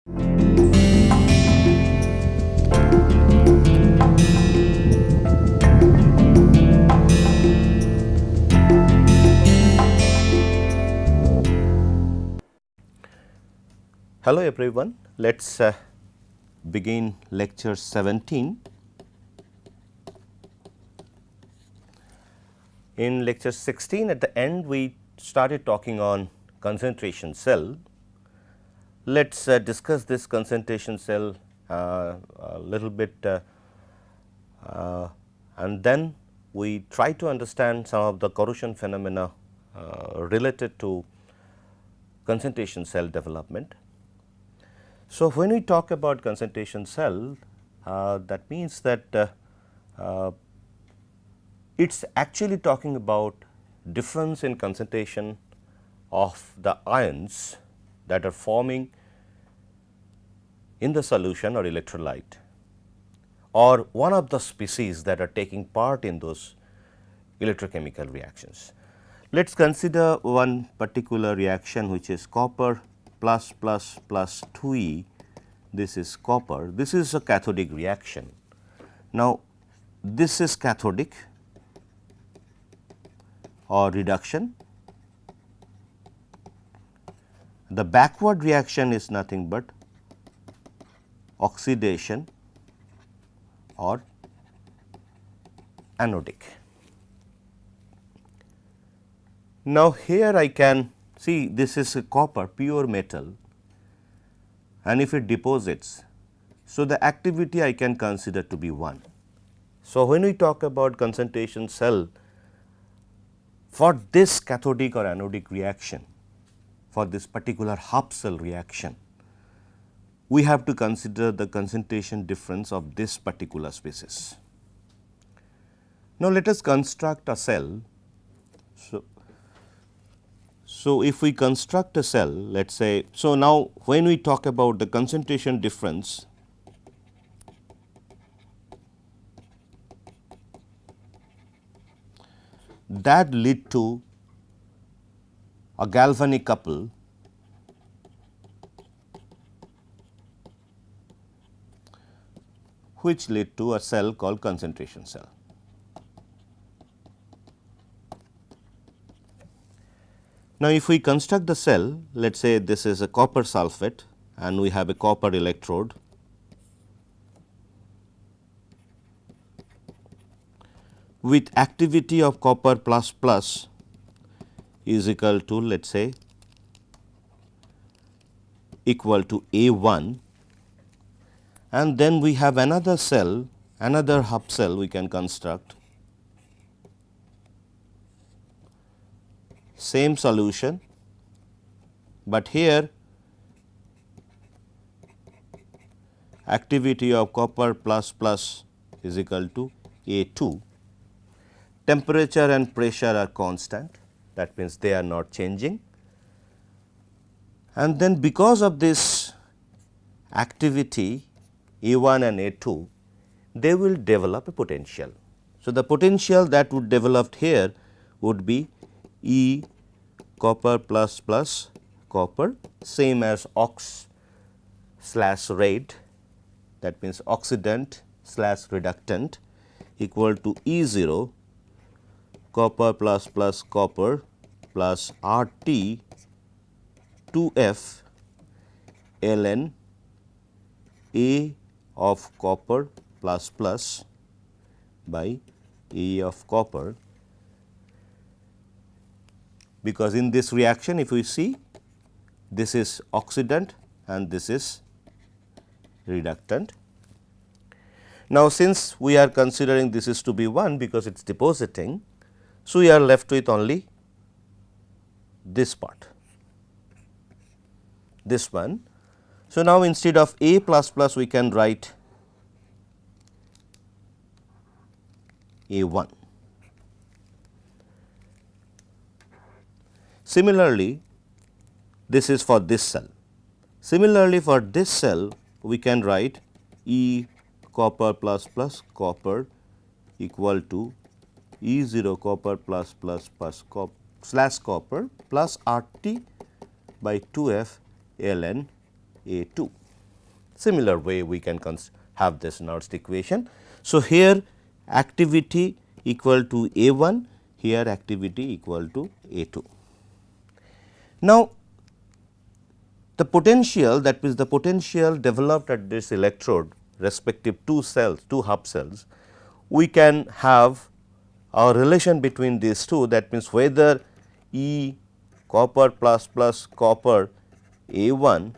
Hello everyone, let us begin lecture 17. In lecture 16 at the end we started talking on concentration cell. Let us discuss this concentration cell a little bit and then we try to understand some of the corrosion phenomena related to concentration cell development. So, when we talk about concentration cell, that means that it is actually talking about difference in concentration of the ions that are forming in the solution or electrolyte, or one of the species that are taking part in those electrochemical reactions. Let us consider one particular reaction which is copper plus 2E, this is copper, this is a cathodic reaction. Now, this is cathodic or reduction. The backward reaction is nothing but oxidation or anodic. Now, here I can see this is a copper, pure metal, and if it deposits, so the activity I can consider to be 1. So, when we talk about concentration cell for this cathodic or anodic reaction, for this particular half cell reaction, we have to consider the concentration difference of this particular species. Now, let us construct a cell. So, if we construct a cell, let us say, so now when we talk about the concentration difference, that lead to a galvanic couple which lead to a cell called concentration cell. Now, if we construct the cell, let us say this is a copper sulphate and we have a copper electrode. With activity of copper plus plus is equal to, let us say, equal to A1, and then we have another cell, another half cell we can construct, same solution, but here activity of copper plus plus is equal to A2. Temperature and pressure are constant, that means they are not changing, and then because of this activity A1 and A2, they will develop a potential. So, the potential that would develop here would be E copper plus plus copper, same as ox slash rate, that means oxidant slash reductant, equal to E0 copper plus plus copper plus RT 2F ln A of copper plus plus by A of copper, because in this reaction if we see this is oxidant and this is reductant. Now, since we are considering this is to be 1 because it is depositing, so we are left with only this part, this one. So, now instead of A plus plus we can write A1. Similarly, this is for this cell. Similarly, for this cell we can write E copper plus plus copper equal to E0 copper plus plus plus slash copper plus RT by 2F ln A2. Similar way we can have this Nernst equation. So, here activity equal to A 1, here activity equal to A 2. Now, the potential, that means the potential developed at this electrode respective two cells, two hub cells, we can have a relation between these two, that means whether E copper plus copper A 1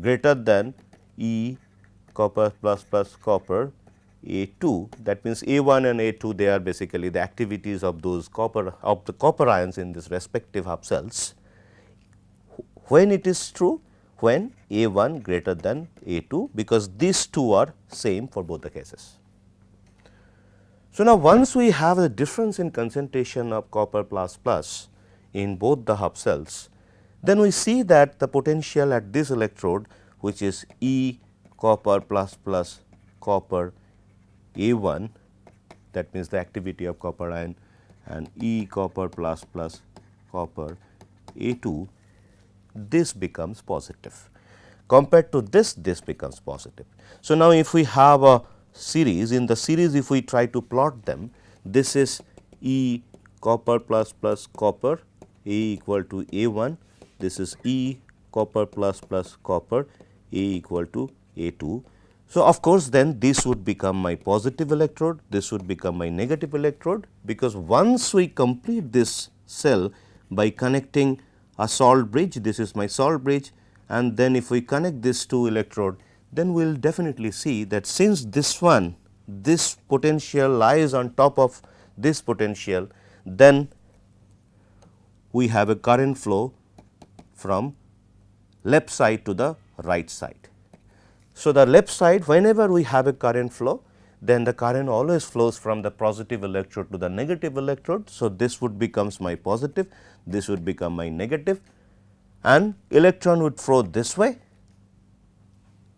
greater than E copper plus copper A 2, that means A 1 and A 2, they are basically the activities of those the copper ions in this respective hub cells. When it is true? When A 1 greater than A 2, because these two are same for both the cases. So, now once we have a difference in concentration of copper plus in both the hub cells, then we see that the potential at this electrode, which is E copper plus copper A 1, that means the activity of copper ion, and E copper plus copper A 2, this becomes positive. Compared to this becomes positive. So, now if we have a series, in the series if we try to plot them, this is E copper plus copper A equal to A 1, this is E copper plus copper A equal to A 2. So, of course, then this would become my positive electrode, this would become my negative electrode, because once we complete this cell by connecting a salt bridge, this is my salt bridge, and then if we connect this two electrode, then we will definitely see that since this one, this potential lies on top of this potential, then we have a current flow from left side to the right side. So, the left side, whenever we have a current flow, then the current always flows from the positive electrode to the negative electrode. So, this would becomes my positive, this would become my negative, and electron would flow this way.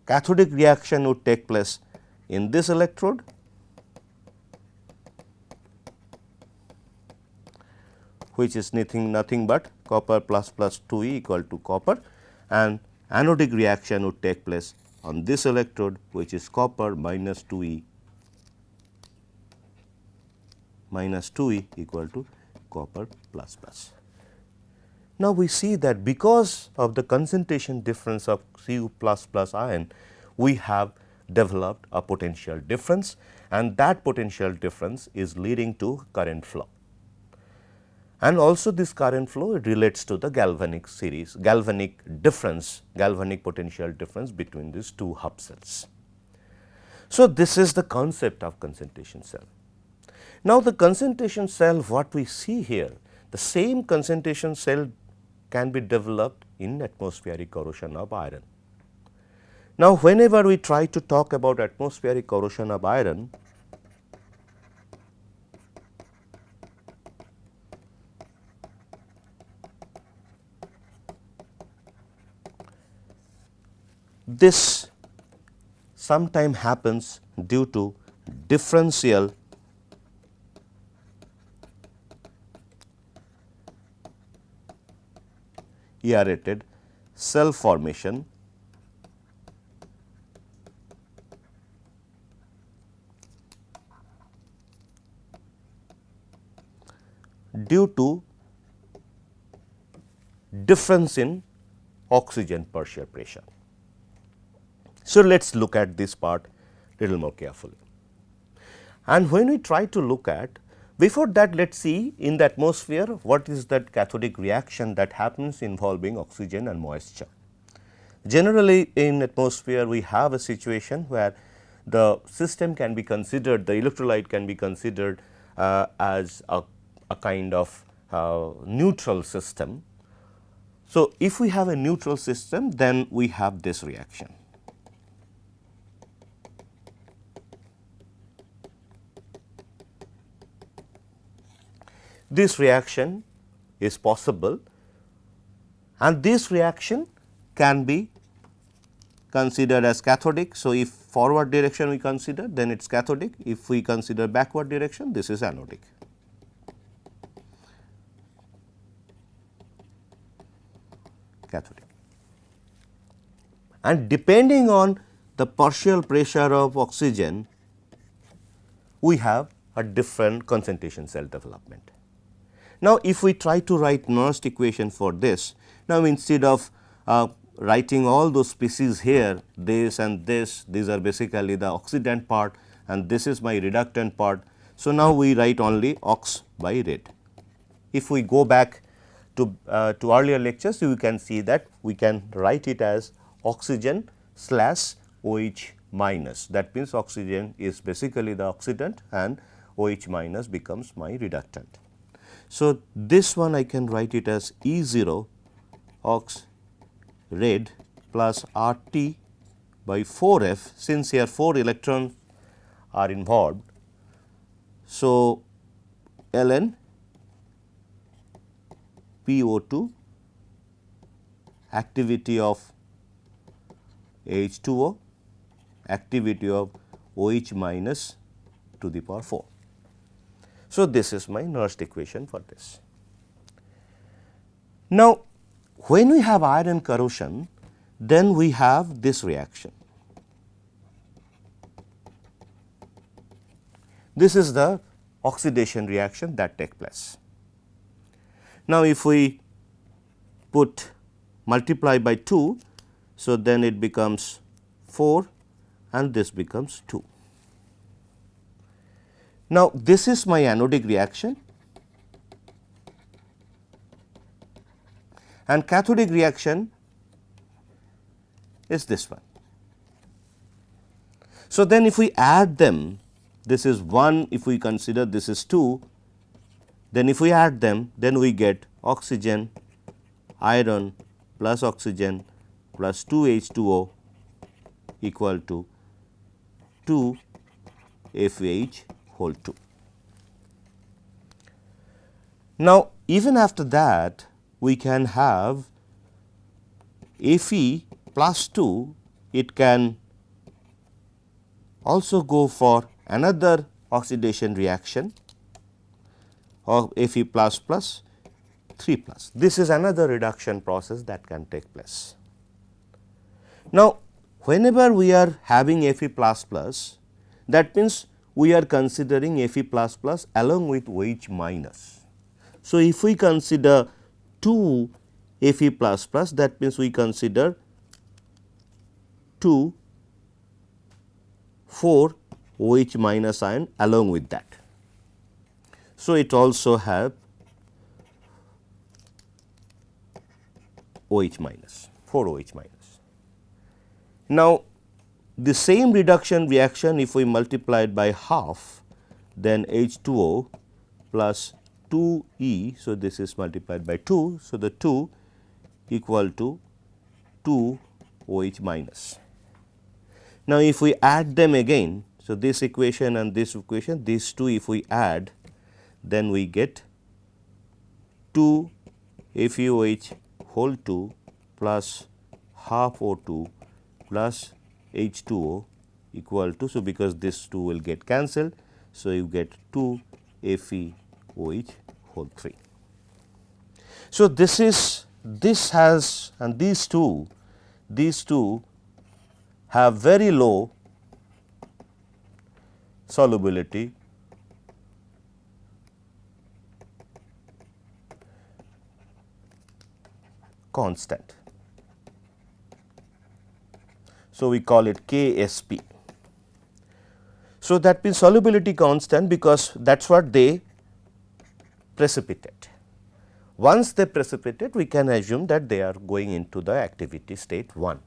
Cathodic reaction would take place in this electrode, which is nothing but copper plus 2E equal to copper, and anodic reaction would take place on this electrode, which is copper minus 2E equal to copper plus. Now, we see that because of the concentration difference of Cu ion, we have developed a potential difference, and that potential difference is leading to current flow. And also this current flow, it relates to the galvanic series, galvanic potential difference between these two hub cells. So, this is the concept of concentration cell. Now, the concentration cell, what we see here, the same concentration cell can be developed in atmospheric corrosion of iron. Now, whenever we try to talk about atmospheric corrosion of iron, this sometimes happens due to differential aerated cell formation due to difference in oxygen partial pressure. So, let us look at this part little more carefully. And when we try to look at, before that let us see in the atmosphere what is that cathodic reaction that happens involving oxygen and moisture. Generally in atmosphere we have a situation where the system can be considered, the electrolyte can be considered as a kind of neutral system. So, if we have a neutral system, then we have this reaction. This reaction is possible, and this reaction can be considered as cathodic. So, if forward direction we consider, then it is cathodic. If we consider backward direction, this is anodic. Cathodic. and depending on the partial pressure of oxygen, we have a different concentration cell development. Now, if we try to write Nernst equation for this, now instead of writing all those species here, this and this, these are basically the oxidant part and this is my reductant part. So, now we write only ox by red. If we go back to earlier lectures, you can see that we can write it as oxygen slash OH minus. That means, oxygen is basically the oxidant and OH minus becomes my reductant. So, this one I can write it as E0 ox red plus RT by 4F, since here 4 electrons are involved. So, ln PO2 activity of H2O, activity of OH minus to the power 4. So, this is my Nernst equation for this. Now, when we have iron corrosion, then we have this reaction. This is the oxidation reaction that takes place. Now, if we multiply by 2, so then it becomes 4 and this becomes 2. Now, this is my anodic reaction and cathodic reaction is this one. So, then if we add them, this is 1, if we consider this is 2, then if we add them, then we get oxygen, iron plus oxygen plus 2 H2O equal to 2 FH whole 2. Now, even after that, we can have Fe plus 2, it can also go for another oxidation reaction of Fe plus plus 3 plus. This is another reduction process that can take place. Now, whenever we are having Fe plus plus, that means we are considering Fe plus plus along with OH minus. So, if we consider 2 Fe plus plus, that means we consider 2 4 OH minus ion along with that. So, it also have OH minus, 4 OH minus. Now, the same reduction reaction, if we multiply it by half, then H2O plus 2E. So, this is multiplied by 2. So, the 2 equal to 2 OH minus. Now, if we add them again, so this equation and this equation, these two if we add, then we get 2 FeOH whole 2 plus half O2 plus H2O equal to, so because this 2 will get cancelled, so you get 2 FeOH whole 3. So, this has, and these two have very low solubility constant. So, we call it KSP. So, that means solubility constant, because that is what they precipitate. Once they precipitate, we can assume that they are going into the activity state 1,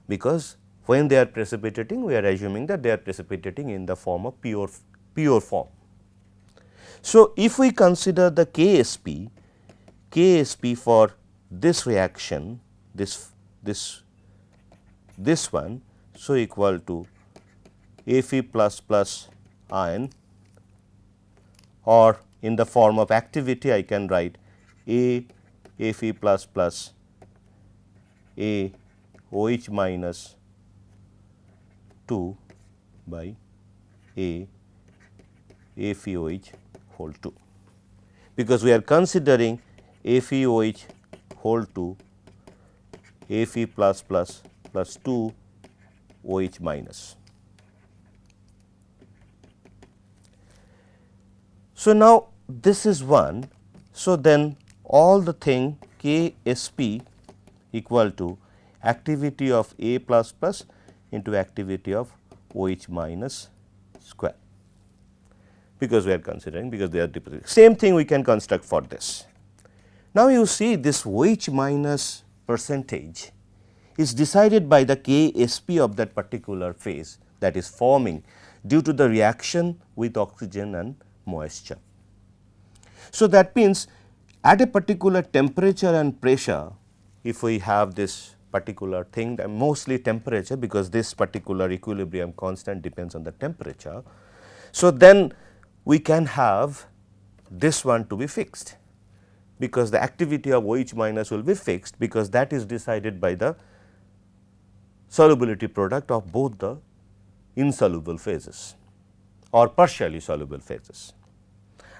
because when they are precipitating, we are assuming that they are precipitating in the form of pure form. So, if we consider the KSP for this reaction, this one, so equal to Fe plus plus ion, or in the form of activity I can write Fe plus plus OH minus 2 by FeOH whole 2, because we are considering FeOH whole 2 Fe plus plus plus 2 OH minus. So, now this is 1. So, then all the thing Ksp equal to activity of A plus plus into activity of OH minus square, because we are considering, because they are different. Same thing we can construct for this. Now, you see this OH minus percentage is decided by the Ksp of that particular phase that is forming due to the reaction with oxygen and moisture. So, that means at a particular temperature and pressure, if we have this particular thing, mostly temperature, because this particular equilibrium constant depends on the temperature. So, then we can have this one to be fixed, because the activity of OH minus will be fixed, because that is decided by the solubility product of both the insoluble phases or partially soluble phases.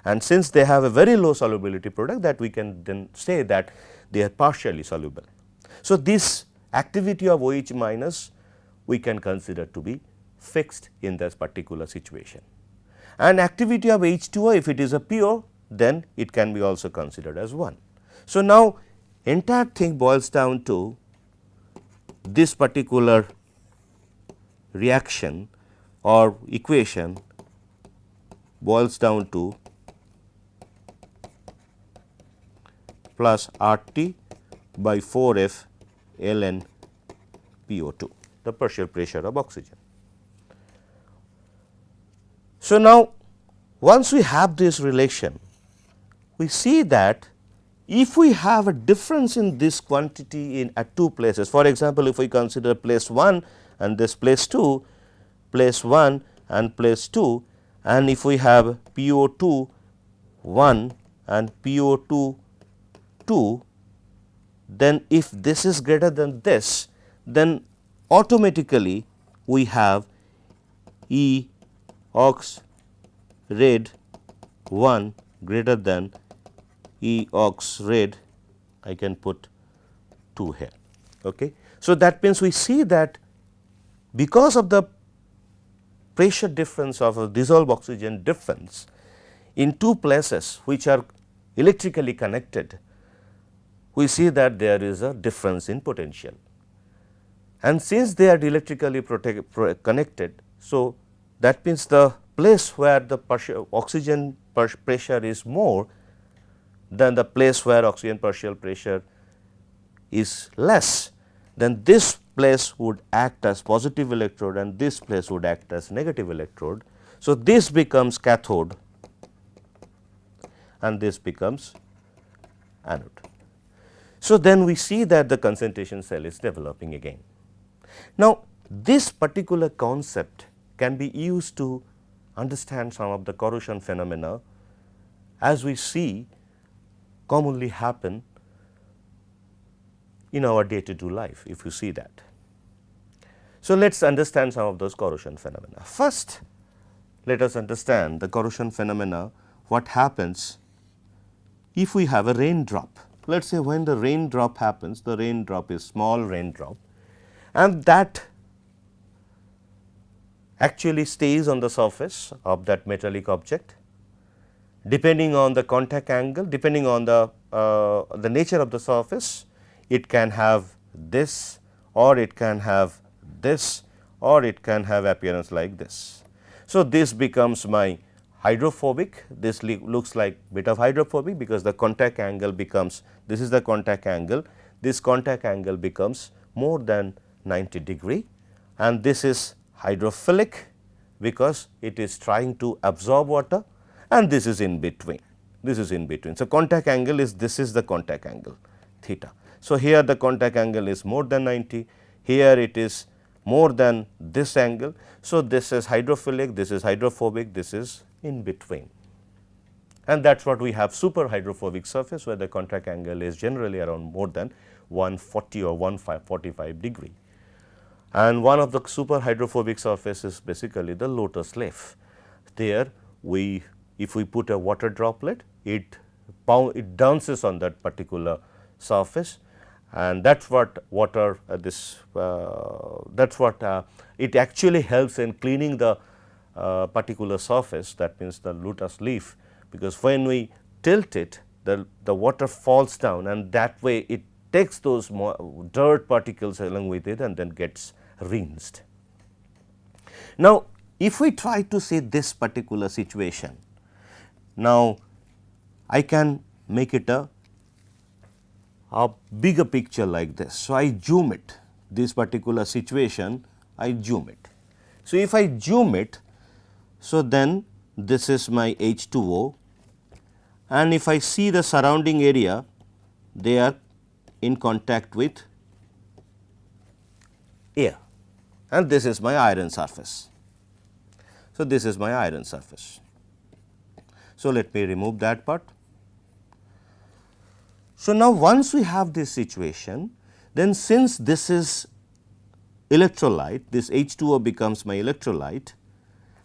And since they have a very low solubility product, that we can then say that they are partially soluble. So, this activity of OH minus we can consider to be fixed in this particular situation. And activity of H2O, if it is a pure, then it can be also considered as 1. So, now entire thing boils down to this particular reaction or equation boils down to plus RT by 4F ln PO2, the partial pressure of oxygen. So, now once we have this relation, we see that if we have a difference in this quantity in at two places, for example, if we consider place 1 and this place 2, place 1 and place 2, and if we have PO2 1 and PO2 2, then if this is greater than this, then automatically we have E ox red 1 greater than E ox red, I can put 2 here. Okay. So, that means we see that because of the pressure difference of a dissolved oxygen difference in two places which are electrically connected, we see that there is a difference in potential. And since they are electrically connected, so that means the place where the oxygen pressure is more than the place where oxygen partial pressure is less, then this place would act as positive electrode and this place would act as negative electrode. So, this becomes cathode and this becomes anode. So, then we see that the concentration cell is developing again. Now, this particular concept can be used to understand some of the corrosion phenomena as we see commonly happen in our day-to-day life, if you see that. So, let us understand some of those corrosion phenomena. First, let us understand the corrosion phenomena, what happens if we have a raindrop. Let us say when the raindrop happens, the raindrop is small raindrop and that actually stays on the surface of that metallic object. Depending on the contact angle, depending on the nature of the surface, it can have this or it can have this or it can have appearance like this. So, this becomes my hydrophobic, this looks like bit of hydrophobic because the contact angle becomes, this is the contact angle, this contact angle becomes more than 90 degree and this is hydrophilic because it is trying to absorb water and this is in between, this is in between. So, contact angle is, this is the contact angle theta. So, here the contact angle is more than 90, here it is more than this angle. So, this is hydrophilic, this is hydrophobic, this is in between, and that is what we have super hydrophobic surface where the contact angle is generally around more than 140 or 145 degree. And one of the super hydrophobic surface is basically the lotus leaf. There we, if we put a water droplet, it dances on that particular surface and that is what water that is what it actually helps in cleaning the particular surface, that means the lotus leaf, because when we tilt it, the water falls down, and that way it takes those dirt particles along with it and then gets rinsed. Now, if we try to see this particular situation, now I can make it a bigger picture like this. So, I zoom it, this particular situation I zoom it. So, if I zoom it, so then this is my H2O, and if I see the surrounding area, they are in contact with air, and this is my iron surface. So, this is my iron surface. So, let me remove that part. So, now once we have this situation, then since this is electrolyte, this H2O becomes my electrolyte,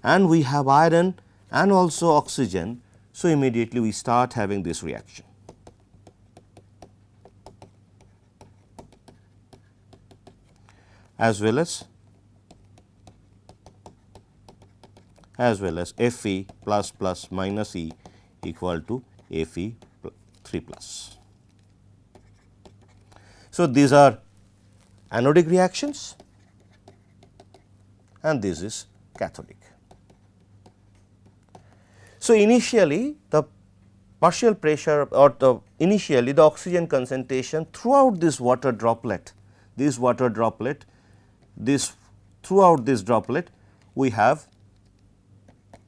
and we have iron and also oxygen. So, immediately we start having this reaction. As well as Fe plus plus minus E equal to Fe 3 plus. So, these are anodic reactions and this is cathodic. So, initially the partial pressure or initially the oxygen concentration throughout this water droplet, throughout this droplet we have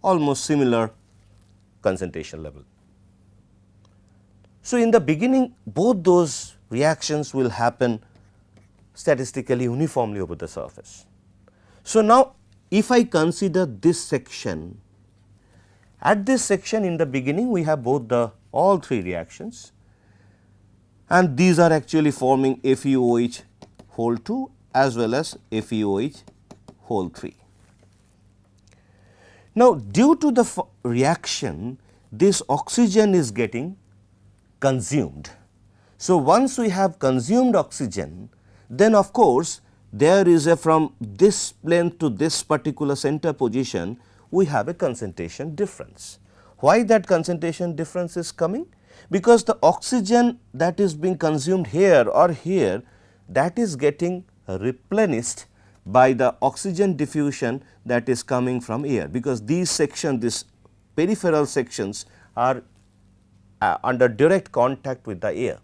almost similar concentration level. So, in the beginning both those reactions will happen statistically uniformly over the surface. So, now if I consider this section, at this section in the beginning we have both all three reactions, and these are actually forming FeOH whole 2 as well as FeOH whole 3. Now, due to the reaction, this oxygen is getting consumed. So, once we have consumed oxygen, then of course, there is a from this plane to this particular center position, we have a concentration difference. Why that concentration difference is coming? Because the oxygen that is being consumed here or here, that is getting replenished by the oxygen diffusion that is coming from air, because these sections, these peripheral sections are under direct contact with the air.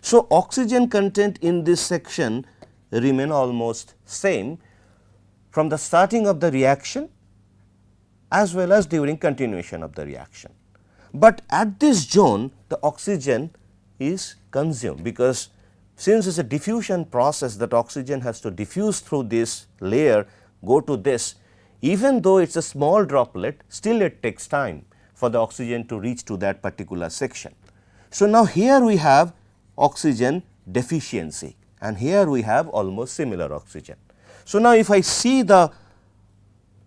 So, oxygen content in this section remain almost same from the starting of the reaction as well as during continuation of the reaction. But at this zone the oxygen is consumed, because since it is a diffusion process, that oxygen has to diffuse through this layer, go to this, even though it is a small droplet, still it takes time for the oxygen to reach to that particular section. So, now here we have oxygen deficiency and here we have almost similar oxygen. So, now if I see the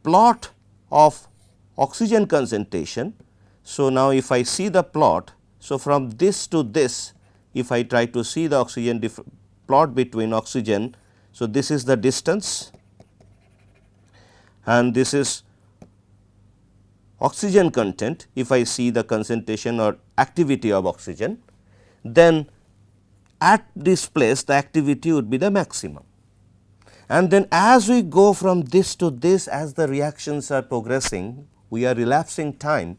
plot of oxygen concentration, so now if I see the plot, so from this to this, if I try to see the oxygen plot between oxygen, so this is the distance and this is oxygen content. If I see the concentration or activity of oxygen, then at this place the activity would be the maximum. And then as we go from this to this, as the reactions are progressing, we are elapsing time.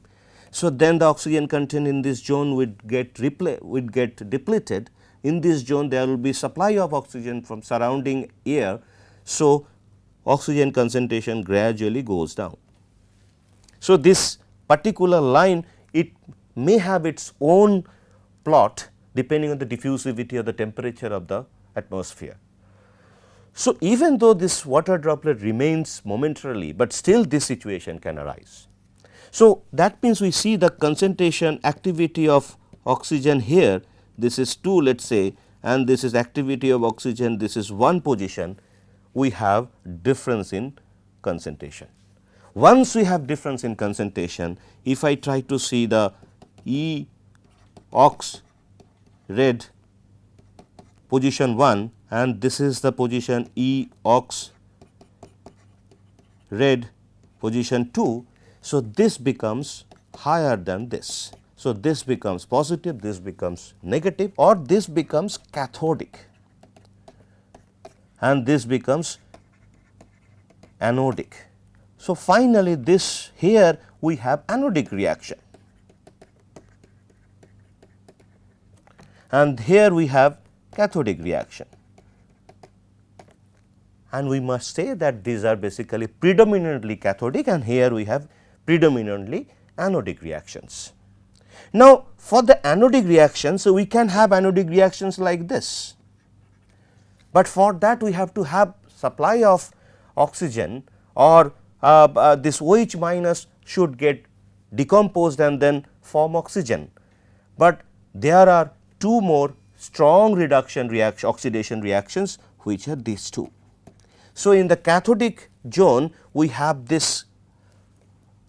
So, then the oxygen content in this zone would get depleted. In this zone there will be supply of oxygen from surrounding air. So, oxygen concentration gradually goes down. So, this particular line, it may have its own plot depending on the diffusivity or the temperature of the atmosphere. So, even though this water droplet remains momentarily, but still this situation can arise. So, that means we see the concentration activity of oxygen here, this is 2 let us say, and this is activity of oxygen, this is 1 position, we have difference in concentration. Once we have difference in concentration, if I try to see the E ox red, this is 1 position, and this is activity of oxygen, this is 1 position, we have difference in concentration. Once we have difference in concentration, if I try to see the E ox red, this is 1 position, and this is activity of oxygen, this is 1 position, we have difference in concentration. position 1 and this is the position E ox red position 2. So, this becomes higher than this. So, this becomes positive, this becomes negative, or this becomes cathodic and this becomes anodic. So, finally, this here we have anodic reaction and here we have cathodic reaction, and we must say that these are basically predominantly cathodic and here we have predominantly anodic reactions. Now, for the anodic reactions, so we can have anodic reactions like this, but for that we have to have supply of oxygen or this OH minus should get decomposed and then form oxygen, but there are two more strong oxidation reactions which are these two. So, in the cathodic zone we have this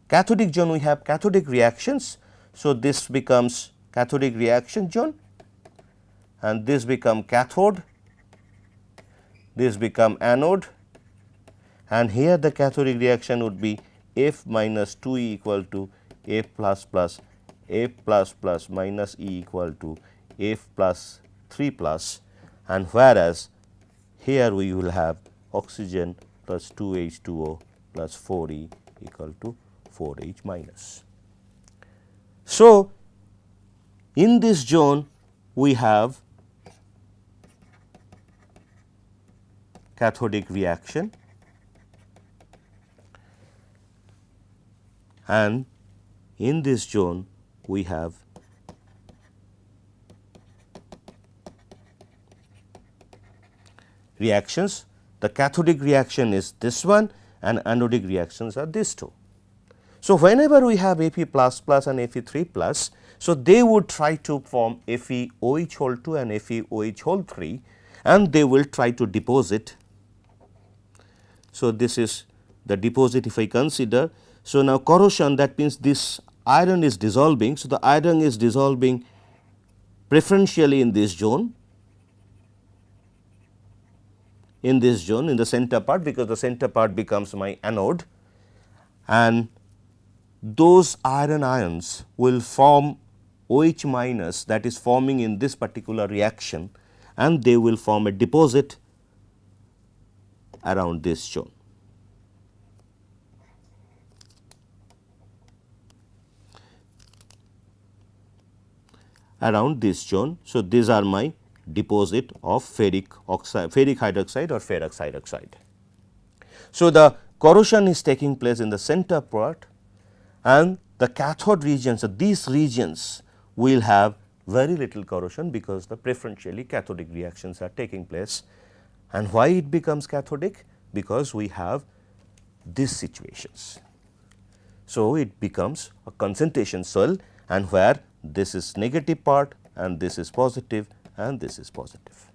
cathodic zone, we have cathodic reactions. So, this becomes cathodic reaction zone and this become cathode, this become anode, and here the cathodic reaction would be F minus 2E equal to F plus plus F plus plus minus E equal to F plus 3 plus, and whereas here we will have oxygen plus 2H2O plus 4E equal to 4H minus. So, in this zone we have cathodic reaction and in this zone we have reactions. The cathodic reaction is this one and anodic reactions are these two. So, whenever we have Fe plus plus and Fe 3 plus, so they would try to form FeOH whole 2 and FeOH whole 3 and they will try to deposit. So, this is the deposit if I consider. So, now corrosion, that means this iron is dissolving. So, the iron is dissolving preferentially in this zone, in the center part, because the center part becomes my anode, and those iron ions will form OH minus, that is forming in this particular reaction, and they will form a deposit around this zone. Around this zone. So, these are my deposit of ferric hydroxide or ferrous hydroxide. So, the corrosion is taking place in the center part and the cathode regions, so these regions will have very little corrosion because the preferentially cathodic reactions are taking place. And why it becomes cathodic? Because we have these situations. So, it becomes a concentration cell, and where this is negative part and this is positive and this is positive.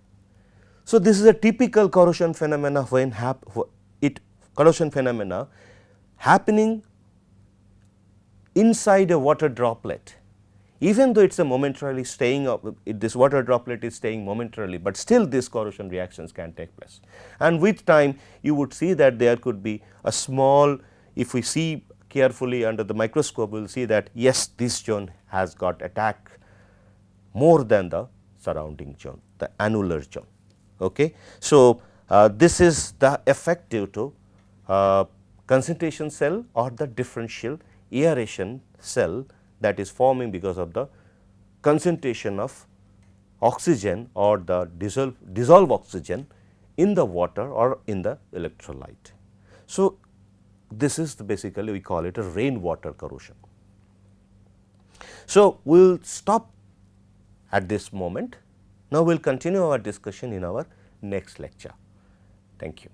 So, this is a typical corrosion phenomena when corrosion phenomena happening inside a water droplet. Even though it is a momentarily staying up, this water droplet is staying momentarily, but still these corrosion reactions can take place. And with time you would see that there could be a small, if we see carefully under the microscope, we will see that yes, this zone has got attack more than the surrounding zone, the annular zone. Okay. So, this is the effect due to concentration cell or the differential aeration cell that is forming because of the concentration of oxygen or the dissolved oxygen in the water or in the electrolyte. So, this is basically we call it a rainwater corrosion. So, we will stop at this moment. Now, we will continue our discussion in our next lecture. Thank you.